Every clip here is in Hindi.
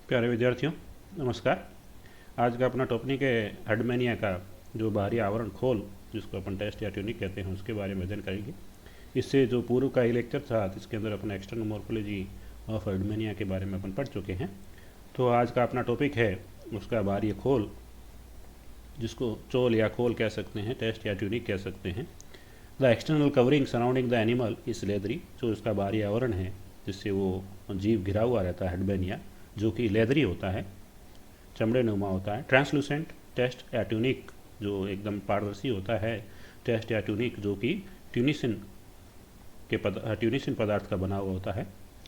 प्यारे विद्यार्थियों, नमस्कार। आज का अपना टॉपिक है हेडमेनिया का जो बाहरी आवरण खोल, जिसको अपन टेस्ट या ट्यूनिक कहते हैं, उसके बारे में अध्ययन करेंगे। इससे जो पूर्व का ही लेक्चर था, इसके अंदर अपना एक्सटर्नल मॉर्फोलॉजी ऑफ हेडमेनिया के बारे में अपन पढ़ चुके हैं। तो आज का अपना टॉपिक है उसका बाहरी खोल, जिसको चोल या खोल कह सकते हैं, टेस्ट या ट्यूनिक कह सकते हैं। The external covering surrounding the animal इस लेदरी, जो इसका बाहरी आवरण है जिससे वो जीव घिरा हुआ रहता है, हेडमेनिया, जो कि लेदरी होता है, चमड़े नुमा होता है। ट्रांसलूसेंट टेस्ट या ट्यूनिक, जो एकदम पारदर्शी होता है, टेस्ट या ट्यूनिक, जो कि ट्यूनिसिन ट्यूनिसिन पदार्थ का बना हुआ होता है।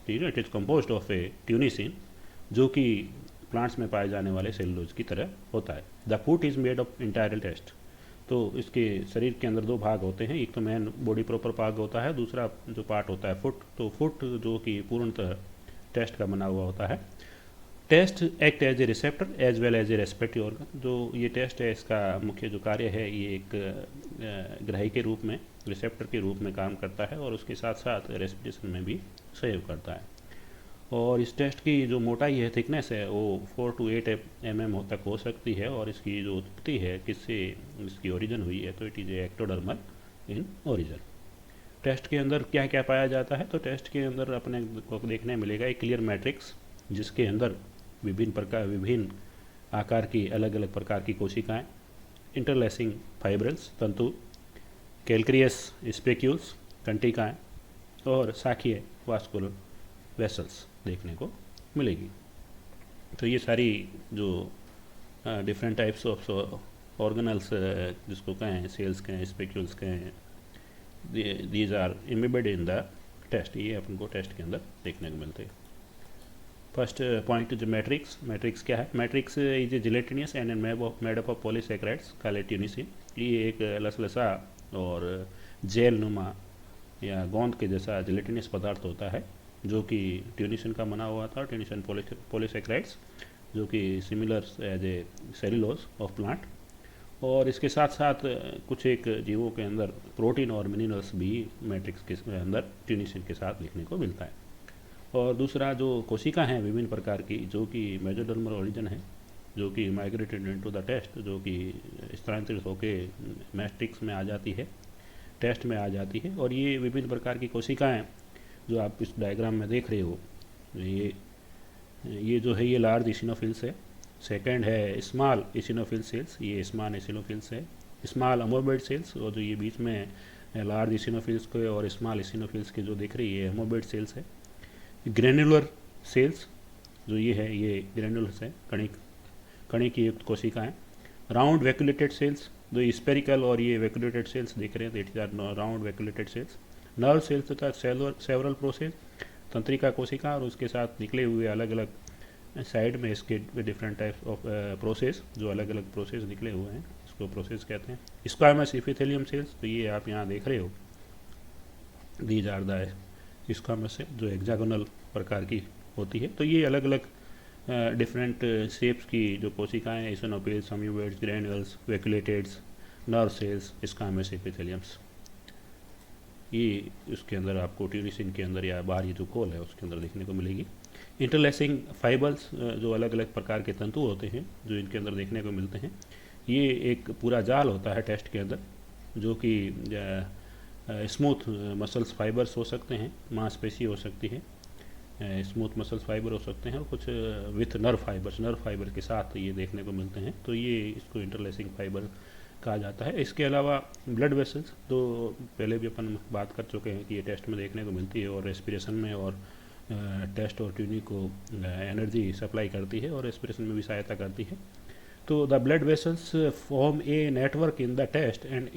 ठीक है, इट इज़ कंपोज्ड ऑफ ए ट्यूनिसिन, जो कि प्लांट्स में पाए जाने वाले सेलुलोज की तरह होता है। The foot is made of entirely test, तो इसके शरीर के अंदर दो भाग होते हैं, एक तो मेन बॉडी प्रॉपर भाग होता है, दूसरा जो पार्ट होता है फुट। तो फुट जो कि पूर्णतः टेस्ट का बना हुआ होता है। Test act as a receptor as well as a respective organ. जो ये टेस्ट है, इसका मुख्य जो कार्य है, ये एक ग्राही के रूप में, रिसेप्टर के रूप में काम करता है, और उसके साथ साथ रेस्पिरेशन में भी सहयोग करता है। और इस टेस्ट की जो मोटाई है, थिकनेस है, वो 4 to 8 mm तक हो सकती है। और इसकी जो उत्पत्ति है, किससे इसकी ओरिजिन हुई है, तो it is ectodermal in origin. Test के अंदर क्या क्या पाया जाता है, तो टेस्ट के अंदर अपने को देखने मिलेगा एक क्लियर मैट्रिक्स, जिसके अंदर विभिन्न आकार की अलग अलग प्रकार की कोशिकाएं, इंटरलेसिंग फाइब्रल्स तंतु, कैल्क्रियस स्पेक्यूल्स कंटिकाएं, और शाखीय वास्कुलर वेसल्स देखने को मिलेगी। तो ये सारी जो डिफरेंट टाइप्स ऑफ ऑर्गेनल्स, जिसको कहें, सेल्स कहें, स्पेक्यूल्स कहें, these are embedded in the test. ये अपन को टेस्ट के अंदर देखने को मिलते हैं। फर्स्ट पॉइंट जो मैट्रिक्स क्या है? Matrix is a gelatinous and made up of polysaccharides called ट्यूनिसिन। ये एक लसलसा और जेल नुमा या गोंद के जैसा जिलेटिनियस पदार्थ होता है, जो कि ट्यूनिसिन का बना हुआ था। ट्यूनिसिन पॉलीसेकेराइड्स, जो कि similar as a cellulose of plant. और इसके साथ साथ कुछ एक जीवों के अंदर प्रोटीन और मिनरल्स भी मैट्रिक्स के अंदर ट्यूनिसिन के साथ देखने को मिलता है। और दूसरा जो कोशिका हैं विभिन्न प्रकार की, जो कि मेजोडर्मल ओरिजिन है, जो कि माइग्रेटेड इनटू द टेस्ट, जो कि स्थानांतरित होकर मैट्रिक्स में आ जाती है, टेस्ट में आ जाती है। और ये विभिन्न प्रकार की कोशिकाएं जो आप इस डायग्राम में देख रहे हो, ये जो है, ये लार्ज इसिनोफिल्स है। सेकंड है स्मॉल इसिनोफिल सेल्स, ये स्मॉल इसिनोफिल्स है। स्मॉल अमोबेड सेल्स, और जो ये बीच में लार्ज इसिनोफिल्स के और स्मॉल इसिनोफिल्स के जो देख रही है, अमोबेड सेल्स है। ग्रेनुलर सेल्स, जो ये है, ये ग्रेनुलस है, कणिक युक्त कोशिकाएं। राउंड वैक्यूलेटेड सेल्स, जो स्पेरिकल और ये वैक्यूलेटेड सेल्स दिख रहे हैं, that are round vacuolated cells. Nerve cells तथा सेवरल प्रोसेस, तंत्रिका कोशिका, और उसके साथ निकले हुए अलग अलग साइड में इसके डिफरेंट टाइप्स ऑफ प्रोसेस, जो अलग अलग प्रोसेस निकले हुए हैं, इसको प्रोसेस कहते हैं। स्क्वामस इपिथेलियम सेल्स, तो ये आप यहाँ देख रहे हो, दीज आर द स्क्वामस से, जो हेक्सागोनल प्रकार की होती है। तो ये अलग अलग डिफरेंट शेप्स की जो कोशिकाएं हैं, eosinophils, amoeboids, granules, vacuolateds, nerve cells, squamous epitheliums, ये उसके अंदर आपको ट्यूनिसिन के अंदर या बाहरी जो खोल है उसके अंदर देखने को मिलेगी। इंटरलेसिंग फाइबर्स, जो अलग अलग प्रकार के तंतु होते हैं, जो इनके अंदर देखने को मिलते हैं। ये एक पूरा जाल होता है टेस्ट के अंदर, जो कि स्मूथ मसल्स फाइबर्स हो सकते हैं, मांसपेशी हो सकती है, स्मूथ मसल्स फाइबर हो सकते हैं, और कुछ विथ नर्व फाइबर के साथ ये देखने को मिलते हैं। तो ये इसको इंटरलेसिंग फाइबर कहा जाता है। इसके अलावा ब्लड वेसल्स, तो पहले भी अपन बात कर चुके हैं कि ये टेस्ट में देखने को मिलती है, और रेस्पिरेशन में और टेस्ट और ट्यूनिक को एनर्जी सप्लाई करती है, और रेस्पिरेशन में भी सहायता करती है। तो the blood vessels form a network in the test and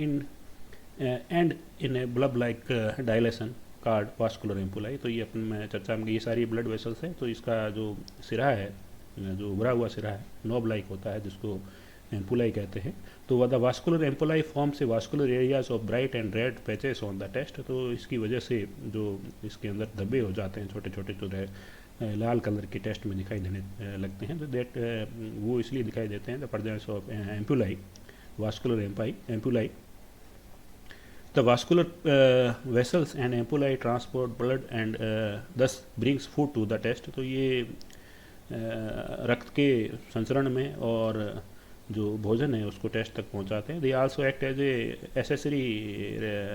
in a bulb like dilation called vascular ampullae. तो ये अपन में चर्चा में, ये सारी ब्लड वेसल्स है। तो इसका जो सिरा है, जो उभरा हुआ सिरा है, नोब लाइक होता है, जिसको एम्पुलाई कहते हैं। तो द वास्कुलर एम्पुलाई फॉर्म से vascular areas of bright and red patches on the test. तो इसकी वजह से जो इसके अंदर धब्बे हो जाते हैं, छोटे छोटे, जो लाल कलर के टेस्ट में दिखाई देने लगते हैं, तो दैट वो इसलिए दिखाई देते हैं the presence of ampullae, vascular ampullae. The vascular vessels and ampullae transport blood and thus brings food to the test. तो ये रक्त के संचरण में और जो भोजन है उसको टेस्ट तक पहुंचाते हैं। They also act as a accessory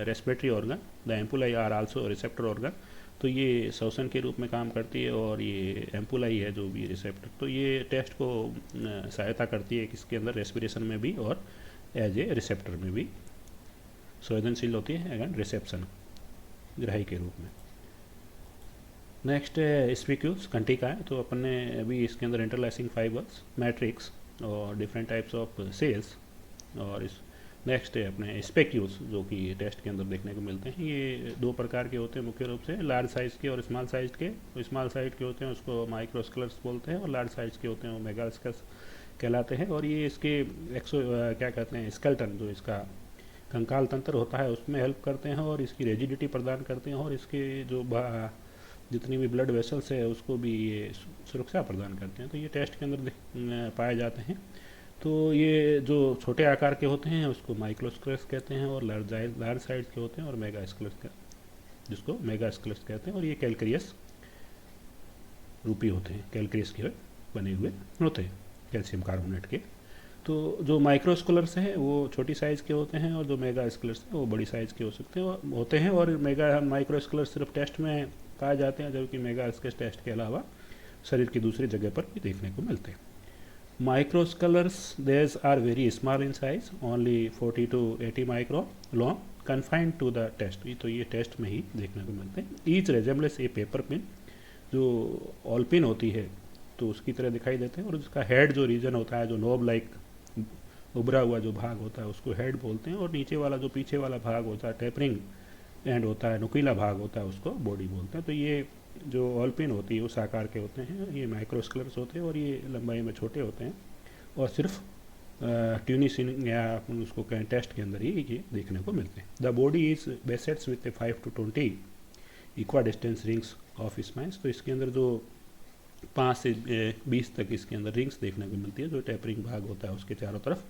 respiratory organ, the ampullae are also receptor organ. तो ये श्वसन के रूप में काम करती है और ये एम्पुलाई है जो भी रिसेप्टर, तो ये टेस्ट को सहायता करती है किसके अंदर, रेस्पिरेशन में भी और एज ए रिसेप्टर में भी संवेदनशील होती है, अगेन रिसेप्शन ग्राही के रूप में। नेक्स्ट है स्पीक्यूल्स, कंटिका है। तो अपन ने अभी इसके अंदर इंटरलैसिंग फाइबर्स, मैट्रिक्स और डिफरेंट टाइप्स ऑफ सेल्स, और इस नेक्स्ट है अपने स्पेक्यूल्स जो कि टेस्ट के अंदर देखने को मिलते हैं। ये दो प्रकार के होते हैं मुख्य रूप से, लार्ज साइज़ के और स्मॉल साइज़ के। तो स्मॉल साइज़ के होते हैं उसको माइक्रोस्कलर्स बोलते हैं और लार्ज साइज़ के होते हैं वो मेगास्कल्स कहलाते हैं। और ये इसके क्या कहते हैं, स्केलेटन जो इसका कंकाल तंत्र होता है उसमें हेल्प करते हैं और इसकी रिजिडिटी प्रदान करते हैं और इसके जो जितनी भी ब्लड वेसल्स है उसको भी ये सुरक्षा प्रदान करते हैं। तो ये टेस्ट के अंदर पाए जाते हैं। तो ये जो छोटे आकार के होते हैं उसको माइक्रोस्कलर्स कहते हैं और लार्ज साइज के होते हैं और मेगास्कलर्स जिसको मेगास्कलर्स कहते हैं। और ये कैल्क्रियस रूपी होते हैं, कैल्क्रियस के बने हुए होते हैं कैल्शियम कार्बोनेट के। तो जो माइक्रोस्कलर्स हैं वो छोटी साइज़ के होते हैं और जो मेगास्कलर्स हैं वो बड़ी साइज़ के हो सकते हैं होते हैं। और माइक्रोस्कलर्स सिर्फ टेस्ट में पाए जाते हैं, जबकि मेगास्कलर्स टेस्ट के अलावा शरीर की दूसरी जगह पर भी देखने को मिलते हैं। Microscallers, these are very small in size, only 40 to 80 micron long, confined to the test। तो ये टेस्ट में ही देखने को मिलते हैं। Each resembles a paper pin, जो ऑल पिन होती है तो उसकी तरह दिखाई देते हैं और उसका हेड जो रीजन होता है, जो नोब लाइक उभरा हुआ जो भाग होता है उसको हेड बोलते हैं और नीचे वाला जो पीछे वाला भाग होता है, टेपरिंग एंड होता है, नुकीला भाग होता है, उसको बॉडी बोलते हैं। तो ये जो ऑल पिन होती है उस आकार के होते हैं, ये माइक्रोस्कलर्स होते हैं और ये लंबाई में छोटे होते हैं और सिर्फ ट्यूनिसिन या उसको कहें टेस्ट के अंदर ही ये देखने को मिलते हैं। The body is besets with 5 to 20 equidistant rings of spines. तो इसके अंदर जो 5 से 20 तक इसके अंदर रिंग्स देखने को मिलती है जो टेपरिंग भाग होता है उसके चारों तरफ।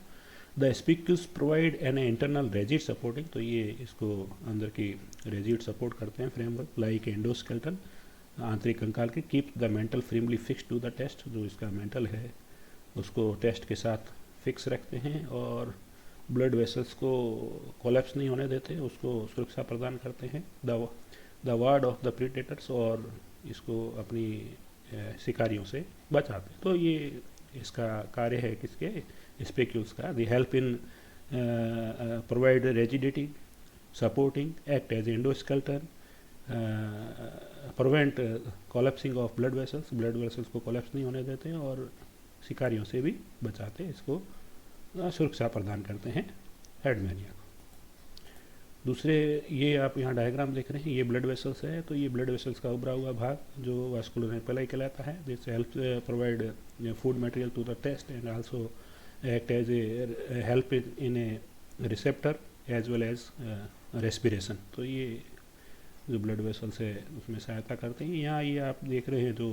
The spicules provide an internal rigid supporting, तो ये इसको अंदर की रेजिड सपोर्ट करते हैं फ्रेमवर्क लाइक एंडोस्केलेटन, आंतरिक कंकाल के। Keep the mantle firmly fixed to the test, जो इसका मेंटल है उसको टेस्ट के साथ फिक्स रखते हैं और ब्लड वेसल्स को कोलैप्स नहीं होने देते, उसको सुरक्षा प्रदान करते हैं। The ward of the predators, और इसको अपनी शिकारियों से बचाते हैं। तो ये इसका कार्य है किसके, स्पेक्यूल्स का। The help in provide rigidity supporting, act as endoskeleton, prevent collapsing of blood vessels, blood vessels को कोलैप्स नहीं होने देते हैं और शिकारियों से भी बचाते हैं, इसको सुरक्षा प्रदान करते हैं हेडमैनिया को। दूसरे ये आप यहाँ डायग्राम देख रहे हैं, ये ब्लड वेसल्स है। तो ये ब्लड वेसल्स का उभरा हुआ भाग जो वास्कुलर एम्पेलाई कहलाता है, this help provide food material to the test and also act as a help in a receptor as well as respiration. तो ये जो ब्लड वेसल्स है उसमें सहायता करते हैं। यहाँ ये आप देख रहे हैं जो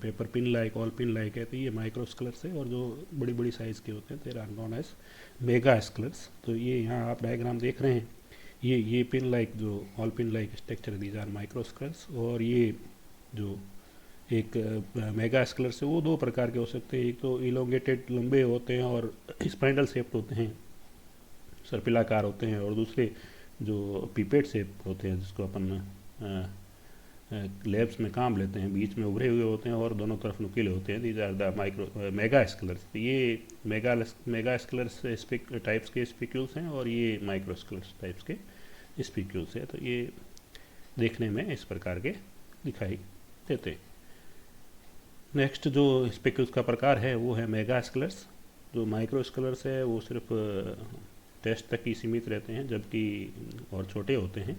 paper pin like, all pin like है, तो ये माइक्रोस्कलर्स है और जो बड़ी बड़ी साइज़ के होते हैं there are known as megascleres. तो ये यहाँ आप डायग्राम देख रहे हैं, ये पिन लाइक जो all pin like structure these are microscleres. और ये जो एक मेगास्कलर्स है वो दो प्रकार के हो सकते हैं, एक तो इलोंगेटेड लंबे होते हैं और स्पाइंडल शेप्ड होते हैं, सर्पिलाकार होते हैं, और दूसरे जो पीपेट शेप होते हैं जिसको अपन लैब्स में काम लेते हैं, बीच में उभरे हुए होते हैं और दोनों तरफ नुकीले होते हैं, दीज आर द मेगास्कलर्स। ये मेगास्कलर्स टाइप्स के स्पिक्यूल्स हैं और ये माइक्रोस्कलर्स टाइप्स के स्पिक्यूल्स हैं। तो ये देखने में इस प्रकार के दिखाई देते हैं। नेक्स्ट जो स्पिक्यूल्स का प्रकार है वो है मेगास्कलर्स। जो माइक्रोस्कलर्स है वो सिर्फ टेस्ट तक ही सीमित रहते हैं, जबकि और छोटे होते हैं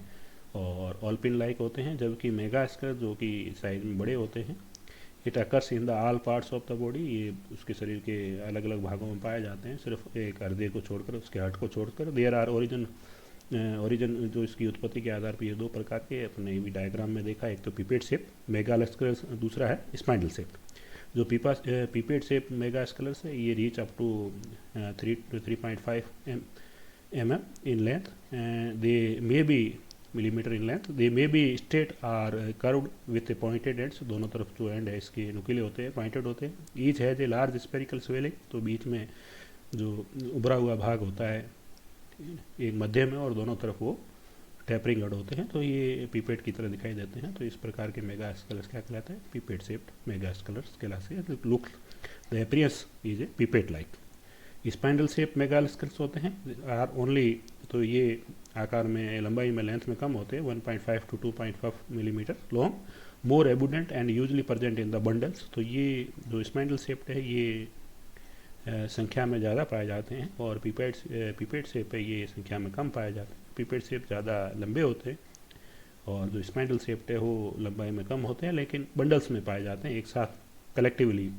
और ऑल पिन लाइक होते हैं, जबकि मेगास्कलर जो कि साइज में बड़े होते हैं। It occurs in the all parts of the body, ये उसके शरीर के अलग अलग भागों में पाए जाते हैं, सिर्फ एक हृदय को छोड़कर, उसके हार्ट को छोड़कर। देयर आर ओरिजिन जो इसकी उत्पत्ति के आधार पर ये दो प्रकार के अपने भी डायग्राम में देखा, एक तो पिपेट शेप मेगास्कलर, दूसरा है स्पाइंडल शेप। जो पिपेट शेप मेगास्कलर्स है ये reach up to 3 to 3.5 mm in length, and they may be millimetre in length. They may be straight or curved with a pointed ends, दोनों तरफ जो एंड है इसके नुकीले होते हैं, पॉइंटेड होते हैं। Each has a large spherical swelling, तो बीच में जो उभरा हुआ भाग होता है एक मध्य में और दोनों तरफ वो टैपरिंग गड होते हैं, तो ये पीपेट की तरह दिखाई देते हैं। तो इस प्रकार के मेगा स्कलर्स क्या कहलाते हैं? पीपेट शेप्ड मेगा स्कलर्स कहलाते हैं। Look the appearance is a pipette like. Spindle shape megascleres होते हैं आर ओनली, तो ये आकार में, लंबाई में, लेंथ में कम होते हैं, 1.5 to 2.5 millimetre long, more abundant and usually present in the bundles. तो ये जो स्पाइंडल शेप्ड है ये संख्या में ज़्यादा पाए जाते हैं, और पीपेट शेप है ये संख्या में कम पाए जाते हैं। पीपेट शेप ज़्यादा लंबे होते हैं और जो स्पाइंडल शेप्ड है वो लंबाई में कम होते हैं, लेकिन बंडल्स में पाए जाते हैं एक साथ कलेक्टिवली,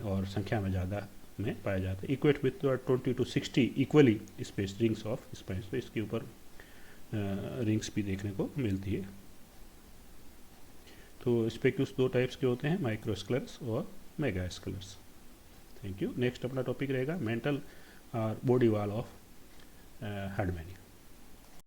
और संख्या में ज़्यादा में पाए जाते हैं। Equate with 20 to 60 equally space rings of spines, तो इसके ऊपर रिंग्स भी देखने को मिलती है। तो स्पेक्यूल्स दो टाइप्स के होते हैं, माइक्रोस्कलर्स और mega scholars. Thank you. Next अपना टॉपिक रहेगा मेंटल और बॉडी वॉल ऑफ हार्डमैनिया।